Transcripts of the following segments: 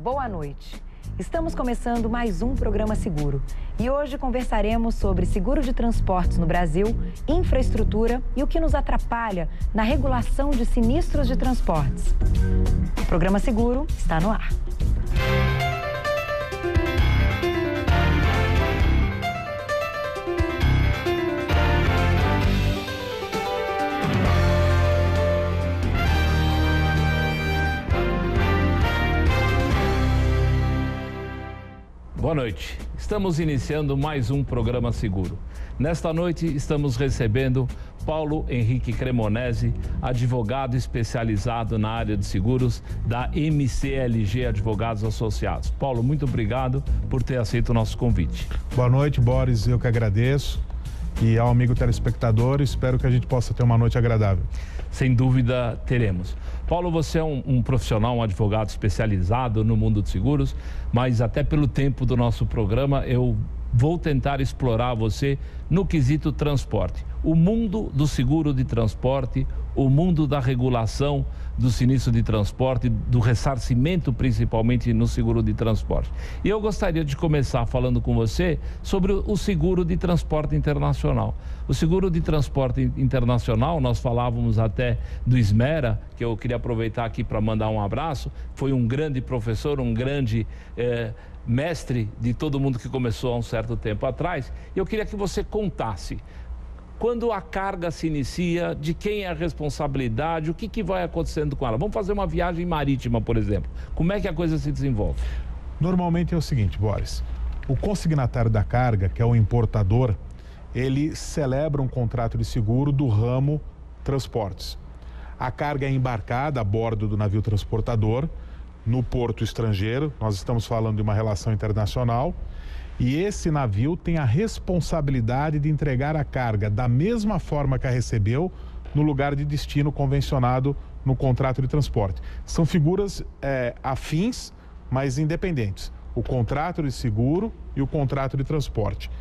boa noite. Estamos começando mais um programa Seguro e hoje conversaremos sobre seguro de transportes no Brasil, infraestrutura e o que nos atrapalha na regulação de sinistros de transportes. O programa Seguro está no ar. Boa noite. Estamos iniciando mais um programa Seguro. Nesta noite estamos recebendo Paulo Henrique Cremonesi, advogado especializado na área de seguros da MCLG Advogados Associados. Paulo, muito obrigado por ter aceito o nosso convite. Boa noite, Boris. Eu que agradeço. E ao amigo telespectador, espero que a gente possa ter uma noite agradável. Sem dúvida, teremos. Paulo, você é um profissional, um advogado especializado no mundo de seguros, mas até pelo tempo do nosso programa, eu vou tentar explorar você no quesito transporte. O mundo do seguro de transporte, o mundo da regulação do sinistro de transporte, do ressarcimento principalmente no seguro de transporte. E eu gostaria de começar falando com você sobre o seguro de transporte internacional. O seguro de transporte internacional, nós falávamos até do Ismera, que eu queria aproveitar aqui para mandar um abraço, foi um grande professor, um grande mestre de todo mundo que começou há um certo tempo atrás. E eu queria que você contasse, quando a carga se inicia, de quem é a responsabilidade, o que vai acontecendo com ela? Vamos fazer uma viagem marítima, por exemplo. Como é que a coisa se desenvolve? Normalmente é o seguinte, Boris, o consignatário da carga, que é o importador, ele celebra um contrato de seguro do ramo transportes. A carga é embarcada a bordo do navio transportador, no porto estrangeiro, nós estamos falando de uma relação internacional, e esse navio tem a responsabilidade de entregar a carga da mesma forma que a recebeu no lugar de destino convencionado no contrato de transporte. São figuras afins, mas independentes. O contrato de seguro e o contrato de transporte.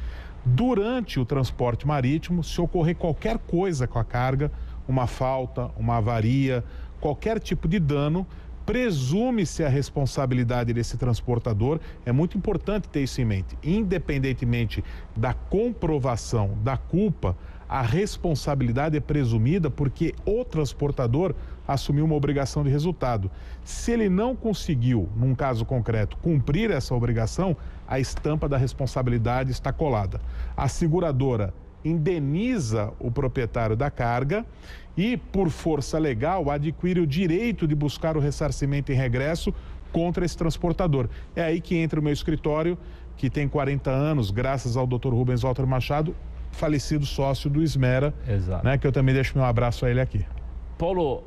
Durante o transporte marítimo, se ocorrer qualquer coisa com a carga, uma falta, uma avaria, qualquer tipo de dano, presume-se a responsabilidade desse transportador. É muito importante ter isso em mente. Independentemente da comprovação da culpa, a responsabilidade é presumida porque o transportador assumiu uma obrigação de resultado. Se ele não conseguiu, num caso concreto, cumprir essa obrigação, a estampa da responsabilidade está colada. A seguradora indeniza o proprietário da carga e, por força legal, adquire o direito de buscar o ressarcimento em regresso contra esse transportador. É aí que entra o meu escritório, que tem 40 anos, graças ao Dr. Rubens Walter Machado, falecido sócio do Ismera, né, que eu também deixo meu abraço a ele aqui. Paulo,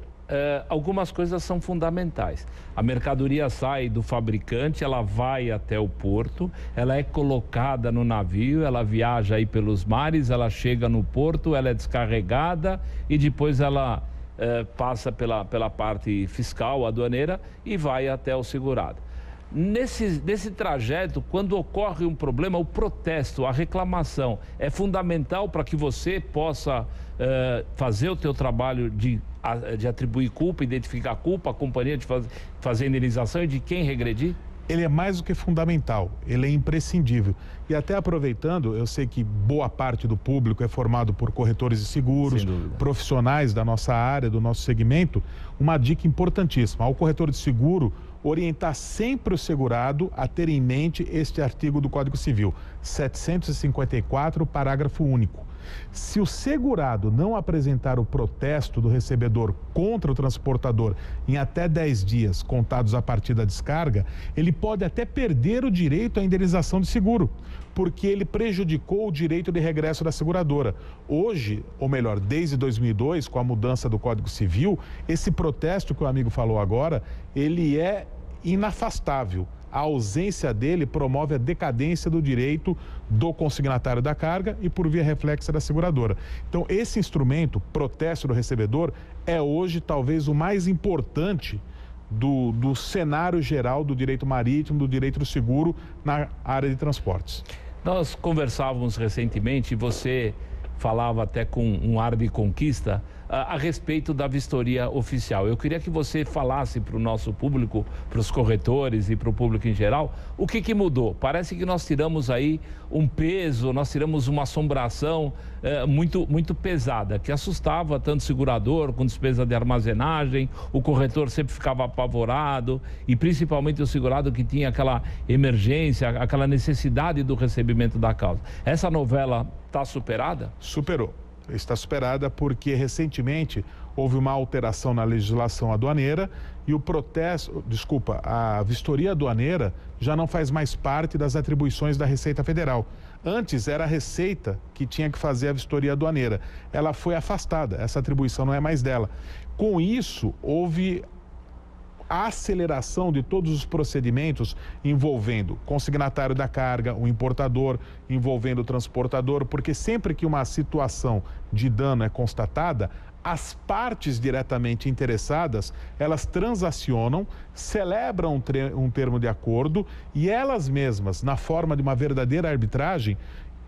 algumas coisas são fundamentais. A mercadoria sai do fabricante, ela vai até o porto, ela é colocada no navio, ela viaja aí pelos mares, ela chega no porto, ela é descarregada e depois ela passa pela parte fiscal, aduaneira, e vai até o segurado. Nesse trajeto, quando ocorre um problema, o protesto, a reclamação é fundamental para que você possa fazer o teu trabalho de atribuir culpa, identificar a culpa, a companhia de fazer indenização e de quem regredir? Ele é mais do que fundamental, ele é imprescindível. E até aproveitando, eu sei que boa parte do público é formado por corretores de seguros, profissionais da nossa área, do nosso segmento, uma dica importantíssima. Ao corretor de seguro, orientar sempre o segurado a ter em mente este artigo do Código Civil, 754, parágrafo único. Se o segurado não apresentar o protesto do recebedor contra o transportador em até 10 dias contados a partir da descarga, ele pode até perder o direito à indenização de seguro, porque ele prejudicou o direito de regresso da seguradora. Hoje, ou melhor, desde 2002, com a mudança do Código Civil, esse protesto que o amigo falou agora, ele é inafastável. A ausência dele promove a decadência do direito do consignatário da carga e, por via reflexa, da seguradora. Então, esse instrumento, protesto do recebedor, é hoje talvez o mais importante do cenário geral do direito marítimo, do direito do seguro na área de transportes. Nós conversávamos recentemente e você falava até com um ar de conquista a respeito da vistoria oficial. Eu queria que você falasse para o nosso público, para os corretores e para o público em geral, o que mudou. Parece que nós tiramos aí um peso, nós tiramos uma assombração muito pesada, que assustava tanto o segurador com despesa de armazenagem, o corretor sempre ficava apavorado e principalmente o segurado que tinha aquela emergência, aquela necessidade do recebimento da causa. Essa novela está superada? Superou. Está superada porque recentemente houve uma alteração na legislação aduaneira e a vistoria aduaneira já não faz mais parte das atribuições da Receita Federal. Antes era a Receita que tinha que fazer a vistoria aduaneira. Ela foi afastada, essa atribuição não é mais dela. Com isso, houve a aceleração de todos os procedimentos envolvendo consignatário da carga, o importador, envolvendo o transportador, porque sempre que uma situação de dano é constatada, as partes diretamente interessadas, elas transacionam, celebram um termo de acordo e elas mesmas, na forma de uma verdadeira arbitragem,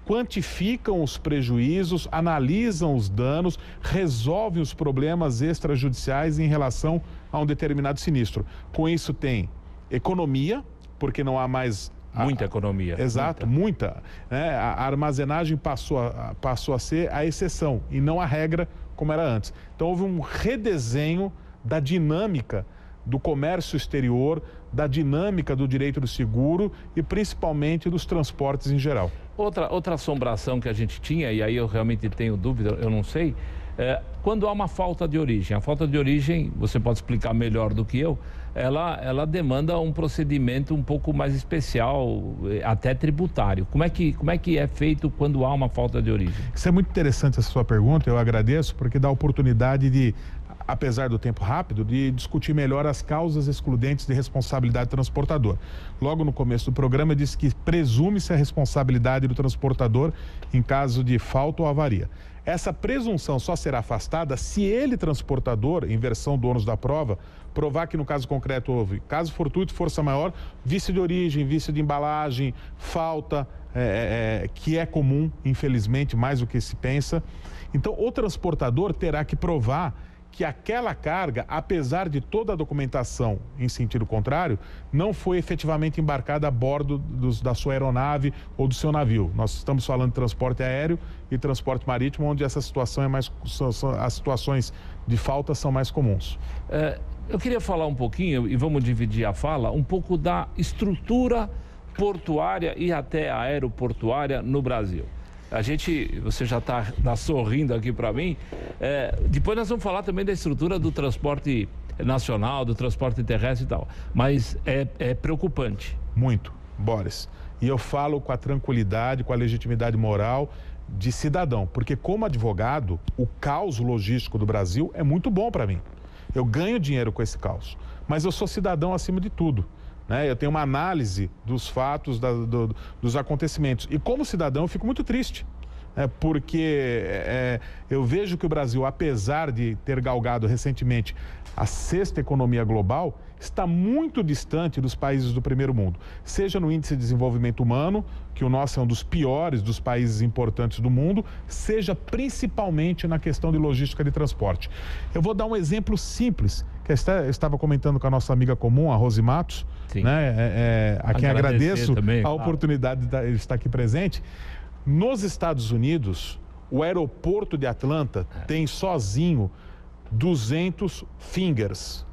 quantificam os prejuízos, analisam os danos, resolvem os problemas extrajudiciais em relação a um determinado sinistro. Com isso tem economia, porque não há mais... Muita economia. Exato, muita. Né? A armazenagem passou a ser a exceção e não a regra como era antes. Então houve um redesenho da dinâmica do comércio exterior, da dinâmica do direito do seguro e principalmente dos transportes em geral. Outra assombração que a gente tinha, e aí eu realmente tenho dúvida, eu não sei, quando há uma falta de origem. A falta de origem, você pode explicar melhor do que eu, ela demanda um procedimento um pouco mais especial, até tributário. Como é que é feito quando há uma falta de origem? Isso é muito interessante essa sua pergunta, eu agradeço, porque dá a oportunidade de, apesar do tempo rápido, de discutir melhor as causas excludentes de responsabilidade do transportador. Logo no começo do programa, eu disse que presume-se a responsabilidade do transportador em caso de falta ou avaria. Essa presunção só será afastada se ele, transportador, em versão do ônus da prova, provar que no caso concreto houve caso fortuito, força maior, vício de origem, vício de embalagem, falta, que é comum, infelizmente, mais do que se pensa. Então, o transportador terá que provar que aquela carga, apesar de toda a documentação em sentido contrário, não foi efetivamente embarcada a bordo da sua aeronave ou do seu navio. Nós estamos falando de transporte aéreo e transporte marítimo, onde essa situação as situações de falta são mais comuns. Eu queria falar um pouquinho, e vamos dividir a fala, um pouco da estrutura portuária e até aeroportuária no Brasil. Você já está sorrindo aqui para mim. Depois nós vamos falar também da estrutura do transporte nacional, do transporte terrestre e tal. Mas é preocupante. Muito, Boris. E eu falo com a tranquilidade, com a legitimidade moral de cidadão. Porque como advogado, o caos logístico do Brasil é muito bom para mim. Eu ganho dinheiro com esse caos. Mas eu sou cidadão acima de tudo. Eu tenho uma análise dos fatos, dos acontecimentos. E como cidadão eu fico muito triste, porque eu vejo que o Brasil, apesar de ter galgado recentemente a 6ª economia global, está muito distante dos países do primeiro mundo. Seja no índice de desenvolvimento humano, que o nosso é um dos piores dos países importantes do mundo, seja principalmente na questão de logística de transporte. Eu vou dar um exemplo simples, que eu estava comentando com a nossa amiga comum, a Rose Matos, a quem agradeço também a oportunidade de estar aqui presente. Nos Estados Unidos, o aeroporto de Atlanta tem sozinho 200 fingers.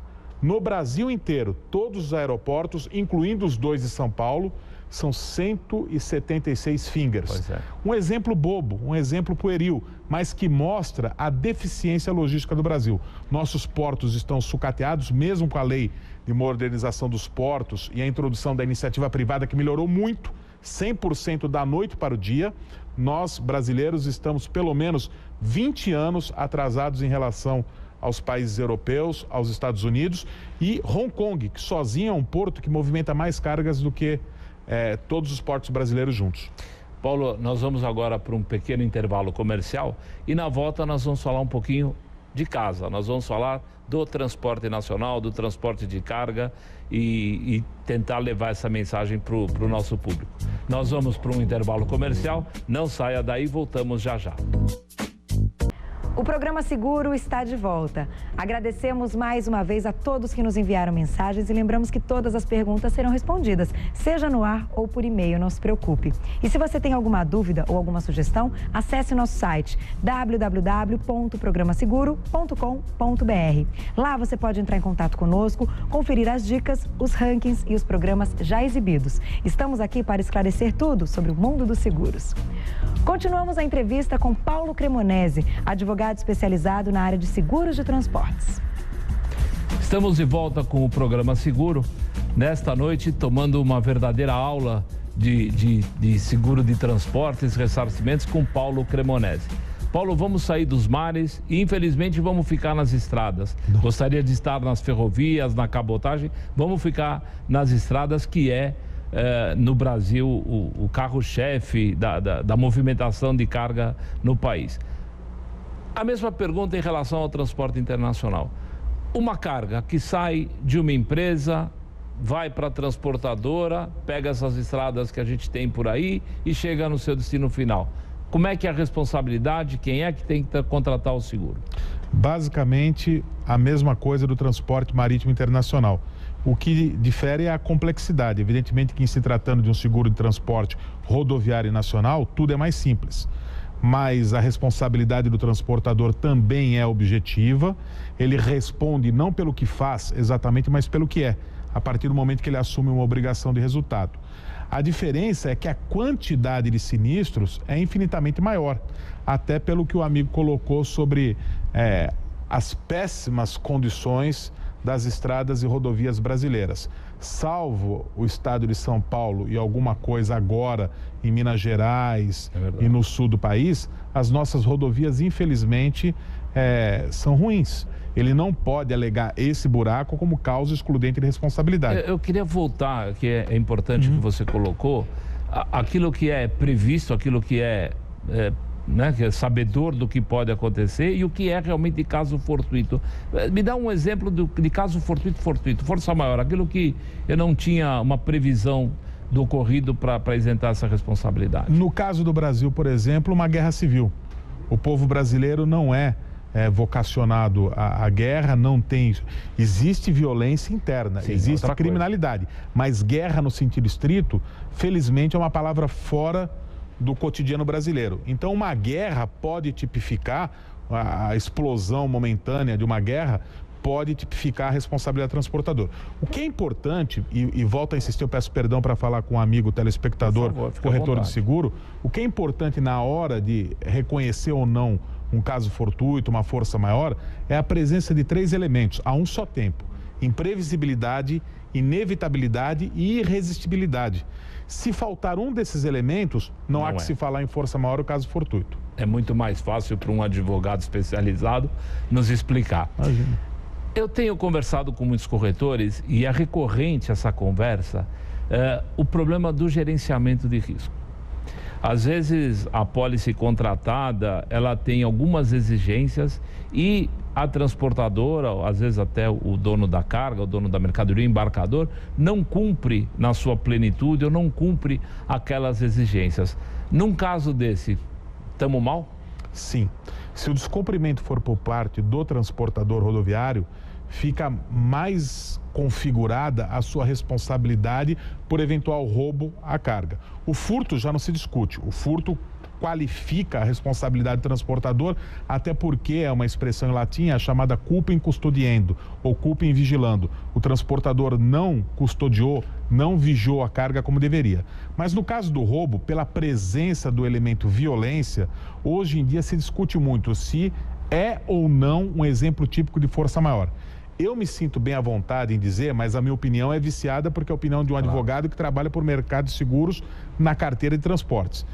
No Brasil inteiro, todos os aeroportos, incluindo os 2 de São Paulo, são 176 fingers. Um exemplo bobo, um exemplo pueril, mas que mostra a deficiência logística do Brasil. Nossos portos estão sucateados, mesmo com a lei de modernização dos portos e a introdução da iniciativa privada, que melhorou muito, 100% da noite para o dia. Nós, brasileiros, estamos pelo menos 20 anos atrasados em relação aos países europeus, aos Estados Unidos e Hong Kong, que sozinho é um porto que movimenta mais cargas do que todos os portos brasileiros juntos. Paulo, nós vamos agora para um pequeno intervalo comercial e na volta nós vamos falar um pouquinho de casa. Nós vamos falar do transporte nacional, do transporte de carga e tentar levar essa mensagem para o nosso público. Nós vamos para um intervalo comercial, não saia daí, voltamos já já. O programa Seguro está de volta. Agradecemos mais uma vez a todos que nos enviaram mensagens e lembramos que todas as perguntas serão respondidas, seja no ar ou por e-mail, não se preocupe. E se você tem alguma dúvida ou alguma sugestão, acesse o nosso site www.programaseguro.com.br. Lá você pode entrar em contato conosco, conferir as dicas, os rankings e os programas já exibidos. Estamos aqui para esclarecer tudo sobre o mundo dos seguros. Continuamos a entrevista com Paulo Cremonesi, advogado especializado na área de seguros de transportes. Estamos de volta com o programa Seguro, nesta noite tomando uma verdadeira aula de seguro de transportes e ressarcimentos com Paulo Cremonesi. Paulo, vamos sair dos mares e infelizmente vamos ficar nas estradas. Gostaria de estar nas ferrovias, na cabotagem, vamos ficar nas estradas, que no Brasil o carro-chefe da movimentação de carga no país. A mesma pergunta em relação ao transporte internacional. Uma carga que sai de uma empresa, vai para a transportadora, pega essas estradas que a gente tem por aí e chega no seu destino final. Como é que é a responsabilidade? Quem é que tem que contratar o seguro? Basicamente, a mesma coisa do transporte marítimo internacional. O que difere é a complexidade. Evidentemente que, em se tratando de um seguro de transporte rodoviário nacional, tudo é mais simples. Mas a responsabilidade do transportador também é objetiva. Ele responde não pelo que faz exatamente, mas pelo que é, a partir do momento que ele assume uma obrigação de resultado. A diferença é que a quantidade de sinistros é infinitamente maior, até pelo que o amigo colocou sobre as péssimas condições das estradas e rodovias brasileiras. Salvo o estado de São Paulo e alguma coisa agora em Minas Gerais e no sul do país, as nossas rodovias, infelizmente, são ruins. Ele não pode alegar esse buraco como causa excludente de responsabilidade. Eu queria voltar, que é importante que você colocou, aquilo que é previsto, aquilo que que é sabedor do que pode acontecer e o que é realmente caso fortuito. Me dá um exemplo de caso fortuito, força maior, aquilo que eu não tinha uma previsão do ocorrido para isentar essa responsabilidade. No caso do Brasil, por exemplo, uma guerra civil. O povo brasileiro não é vocacionado à guerra, não tem... Existe violência interna, sim, existe criminalidade, mas guerra no sentido estrito, felizmente é uma palavra fora do cotidiano brasileiro. Então, uma guerra pode tipificar, a explosão momentânea de uma guerra pode tipificar a responsabilidade do transportador. O que é importante, e volto a insistir, eu peço perdão para falar com um amigo telespectador, corretor de seguro, o que é importante na hora de reconhecer ou não um caso fortuito, uma força maior, é a presença de 3 elementos a um só tempo: imprevisibilidade, inevitabilidade e irresistibilidade. Se faltar um desses elementos, não há que se falar em força maior o caso fortuito. É muito mais fácil para um advogado especializado nos explicar. Imagina. Eu tenho conversado com muitos corretores e é recorrente essa conversa, o problema do gerenciamento de risco. Às vezes a pólice contratada, ela tem algumas exigências e a transportadora, às vezes até o dono da carga, o dono da mercadoria, o embarcador, não cumpre na sua plenitude ou não cumpre aquelas exigências. Num caso desse, estamos mal? Sim. Se o descumprimento for por parte do transportador rodoviário, fica mais configurada a sua responsabilidade por eventual roubo à carga. O furto já não se discute. O furto qualifica a responsabilidade do transportador, até porque é uma expressão em latim, a chamada culpam custodiendo ou culpam vigilando. O transportador não custodiou, não vigiou a carga como deveria. Mas no caso do roubo, pela presença do elemento violência, hoje em dia se discute muito se é ou não um exemplo típico de força maior. Eu me sinto bem à vontade em dizer, mas a minha opinião é viciada porque é a opinião de um advogado que trabalha por mercado de seguros na carteira de transportes.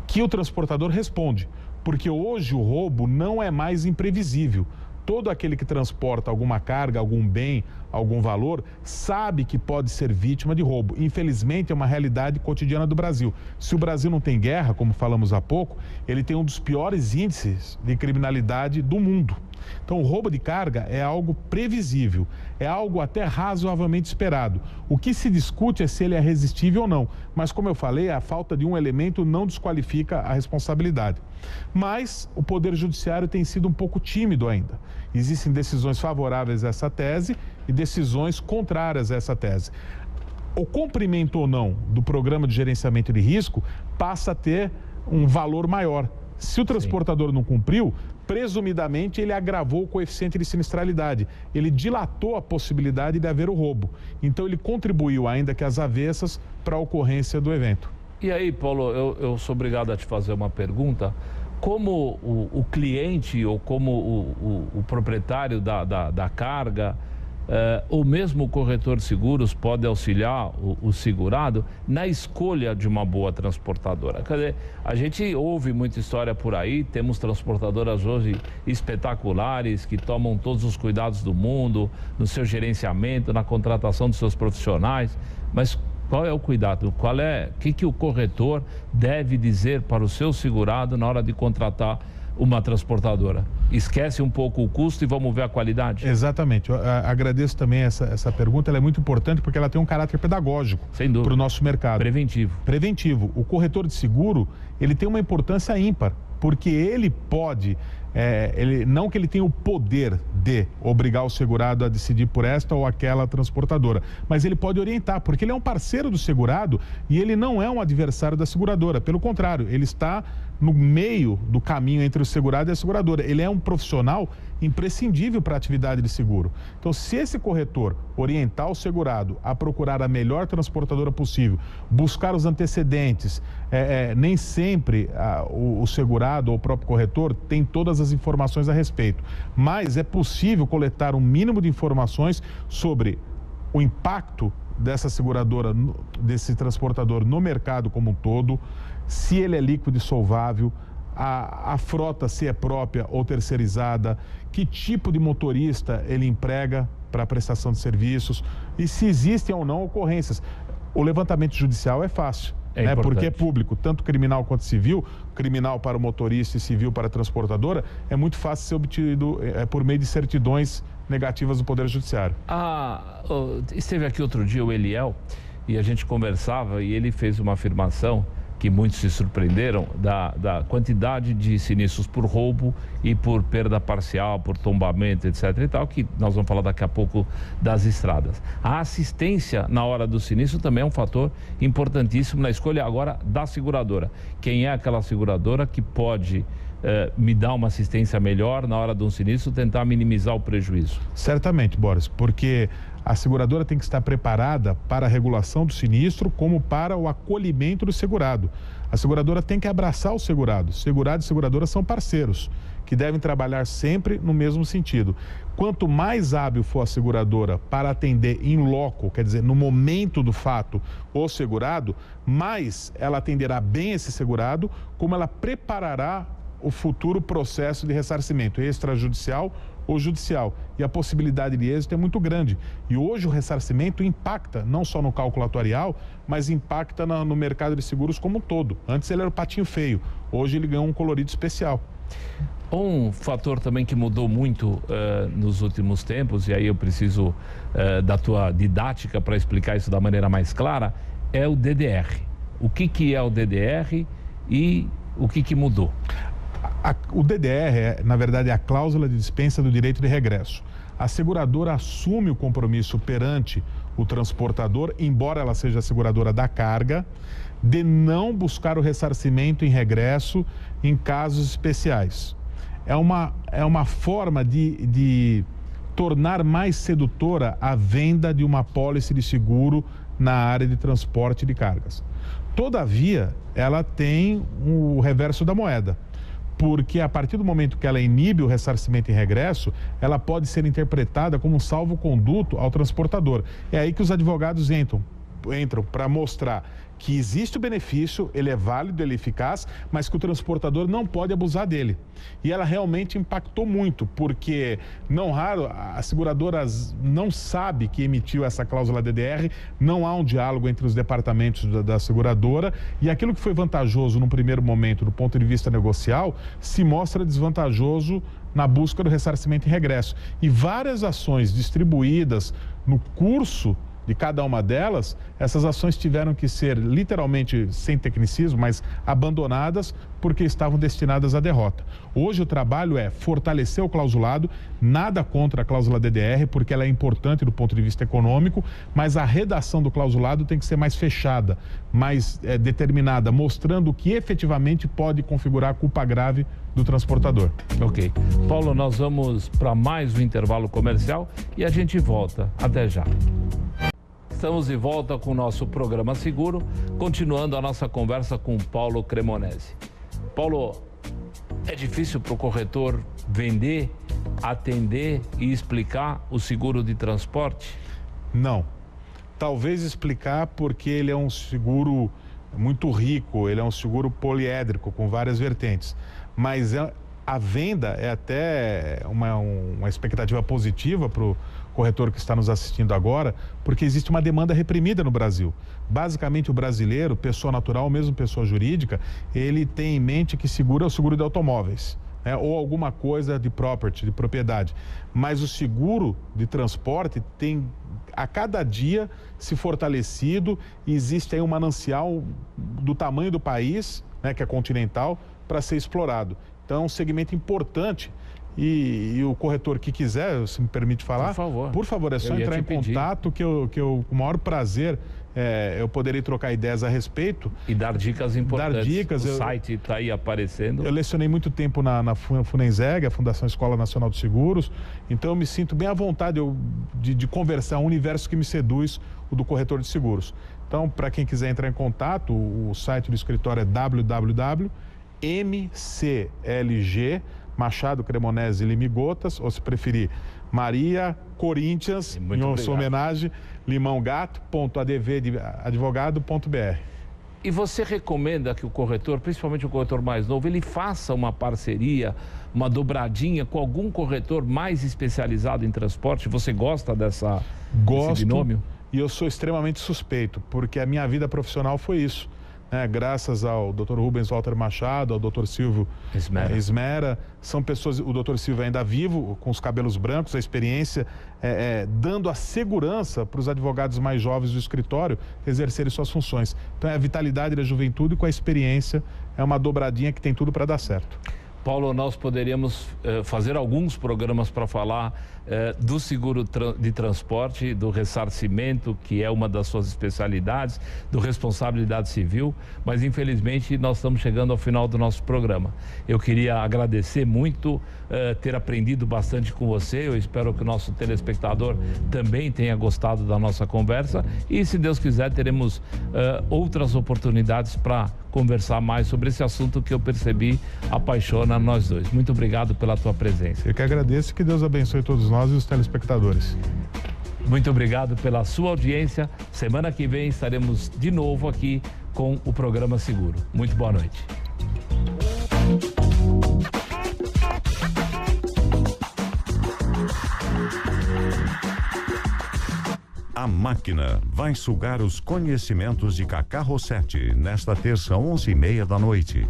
Que o transportador responde, porque hoje o roubo não é mais imprevisível. Todo aquele que transporta alguma carga, algum bem, algum valor, sabe que pode ser vítima de roubo. Infelizmente, é uma realidade cotidiana do Brasil. Se o Brasil não tem guerra, como falamos há pouco, ele tem um dos piores índices de criminalidade do mundo. Então, o roubo de carga é algo previsível, é algo até razoavelmente esperado. O que se discute é se ele é resistível ou não. Mas, como eu falei, a falta de um elemento não desqualifica a responsabilidade. Mas o Poder Judiciário tem sido um pouco tímido ainda. Existem decisões favoráveis a essa tese e decisões contrárias a essa tese. O cumprimento ou não do programa de gerenciamento de risco passa a ter um valor maior. Se o transportador não cumpriu, presumidamente ele agravou o coeficiente de sinistralidade. Ele dilatou a possibilidade de haver o roubo. Então ele contribuiu, ainda que às avessas, para a ocorrência do evento. E aí, Paulo, eu sou obrigado a te fazer uma pergunta. Como o cliente ou como o proprietário da carga, ou mesmo o corretor de seguros pode auxiliar o segurado na escolha de uma boa transportadora? Quer dizer, a gente ouve muita história por aí, temos transportadoras hoje espetaculares que tomam todos os cuidados do mundo no seu gerenciamento, na contratação dos seus profissionais, mas qual é o cuidado? O que o corretor deve dizer para o seu segurado na hora de contratar uma transportadora? Esquece um pouco o custo e vamos ver a qualidade? Exatamente. Eu agradeço também essa pergunta, ela é muito importante porque ela tem um caráter pedagógico para o nosso mercado. Preventivo. Preventivo. O corretor de seguro, ele tem uma importância ímpar, porque ele pode, não que ele tenha o poder de obrigar o segurado a decidir por esta ou aquela transportadora, mas ele pode orientar, porque ele é um parceiro do segurado e ele não é um adversário da seguradora. Pelo contrário, ele está no meio do caminho entre o segurado e a seguradora. Ele é um profissional imprescindível para a atividade de seguro. Então, se esse corretor orientar o segurado a procurar a melhor transportadora possível, buscar os antecedentes, nem sempre o segurado ou o próprio corretor tem todas as informações a respeito, mas é possível coletar um mínimo de informações sobre o impacto dessa seguradora, desse transportador no mercado como um todo, se ele é líquido e solvável, a frota se é própria ou terceirizada, que tipo de motorista ele emprega para a prestação de serviços e se existem ou não ocorrências. O levantamento judicial é fácil, porque é público, tanto criminal quanto civil, criminal para o motorista e civil para a transportadora, é muito fácil ser obtido por meio de certidões negativas do Poder Judiciário. Esteve aqui outro dia o Eliel e a gente conversava e ele fez uma afirmação que muitos se surpreenderam da quantidade de sinistros por roubo e por perda parcial, por tombamento, etc. e tal, que nós vamos falar daqui a pouco das estradas. A assistência na hora do sinistro também é um fator importantíssimo na escolha agora da seguradora. Quem é aquela seguradora que pode me dar uma assistência melhor na hora de um sinistro, tentar minimizar o prejuízo? Certamente, Boris, porque a seguradora tem que estar preparada para a regulação do sinistro como para o acolhimento do segurado. A seguradora tem que abraçar o segurado. Segurado e seguradora são parceiros que devem trabalhar sempre no mesmo sentido. Quanto mais hábil for a seguradora para atender in loco, quer dizer, no momento do fato, o segurado, mais ela atenderá bem esse segurado, como ela preparará o futuro processo de ressarcimento extrajudicial ou judicial. E a possibilidade de êxito é muito grande. E hoje o ressarcimento impacta não só no cálculo atuarial, mas impacta no mercado de seguros como um todo. Antes ele era o patinho feio, hoje ele ganhou um colorido especial. Um fator também que mudou muito nos últimos tempos, e aí eu preciso da tua didática para explicar isso da maneira mais clara, é o DDR. O que é o DDR e o que mudou? O DDR, na verdade, é a cláusula de dispensa do direito de regresso. A seguradora assume o compromisso perante o transportador, embora ela seja a seguradora da carga, de não buscar o ressarcimento em regresso em casos especiais. É uma forma de tornar mais sedutora a venda de uma apólice de seguro na área de transporte de cargas. Todavia, ela tem o reverso da moeda, porque a partir do momento que ela inibe o ressarcimento em regresso, ela pode ser interpretada como um salvo-conduto ao transportador. É aí que os advogados entram entram para mostrar que existe o benefício, ele é válido, ele é eficaz, mas que o transportador não pode abusar dele. E ela realmente impactou muito, porque não raro a seguradora não sabe que emitiu essa cláusula DDR, não há um diálogo entre os departamentos da seguradora, e aquilo que foi vantajoso num primeiro momento do ponto de vista negocial, se mostra desvantajoso na busca do ressarcimento e regresso. E várias ações distribuídas no curso de cada uma delas, essas ações tiveram que ser literalmente, sem tecnicismo, mas abandonadas porque estavam destinadas à derrota. Hoje o trabalho é fortalecer o clausulado, nada contra a cláusula DDR, porque ela é importante do ponto de vista econômico, mas a redação do clausulado tem que ser mais fechada, mais determinada, mostrando o que efetivamente pode configurar a culpa grave do transportador. Ok. Paulo, nós vamos para mais um intervalo comercial e a gente volta. Até já. Estamos de volta com o nosso programa Seguro, continuando a nossa conversa com Paulo Cremonesi. Paulo, é difícil para o corretor vender, atender e explicar o seguro de transporte? Não. Talvez explicar porque ele é um seguro muito rico, ele é um seguro poliédrico com várias vertentes. Mas a venda é até uma expectativa positiva para o corretor que está nos assistindo agora, porque existe uma demanda reprimida no Brasil. Basicamente, o brasileiro, pessoa natural, mesmo pessoa jurídica, ele tem em mente que seguro é o seguro de automóveis, né? Ou alguma coisa de property, de propriedade. Mas o seguro de transporte tem, a cada dia, se fortalecido, e existe aí um manancial do tamanho do país, né, que é continental, para ser explorado. Então, é um segmento importante. E o corretor que quiser, se me permite falar, por favor, é só entrar em contato que eu com o maior prazer eu poderei trocar ideias a respeito. E dar dicas importantes. Dar dicas. O site está aí aparecendo. Eu lecionei muito tempo na Funenseg, a Fundação Escola Nacional de Seguros, então eu me sinto bem à vontade de conversar, um universo que me seduz, o do corretor de seguros. Então, para quem quiser entrar em contato, o site do escritório é www.mclg Machado Cremonesi Limigotas, ou se preferir, Maria Corinthians, em sua homenagem, limãogato.advadvogado.br. E você recomenda que o corretor, principalmente o corretor mais novo, ele faça uma parceria, uma dobradinha com algum corretor mais especializado em transporte? Você gosta desse binômio? E eu sou extremamente suspeito, porque a minha vida profissional foi isso. Graças ao Dr. Rubens Walter Machado, ao Dr. Silvio Esmera, são pessoas, o Dr. Silvio ainda vivo, com os cabelos brancos, a experiência, dando a segurança para os advogados mais jovens do escritório exercerem suas funções. Então é a vitalidade da juventude com a experiência, é uma dobradinha que tem tudo para dar certo. Paulo, nós poderíamos fazer alguns programas para falar do seguro de transporte, do ressarcimento, que é uma das suas especialidades, do responsabilidade civil, mas infelizmente nós estamos chegando ao final do nosso programa. Eu queria agradecer muito, ter aprendido bastante com você, eu espero que o nosso telespectador também tenha gostado da nossa conversa e, se Deus quiser, teremos outras oportunidades para conversar mais sobre esse assunto que eu percebi apaixona nós dois. Muito obrigado pela tua presença. Eu que agradeço, que Deus abençoe todos nós e os telespectadores. Muito obrigado pela sua audiência. Semana que vem estaremos de novo aqui com o programa Seguro. Muito boa noite. A Máquina vai sugar os conhecimentos de Cacá Rossetti nesta terça, 11h30 da noite.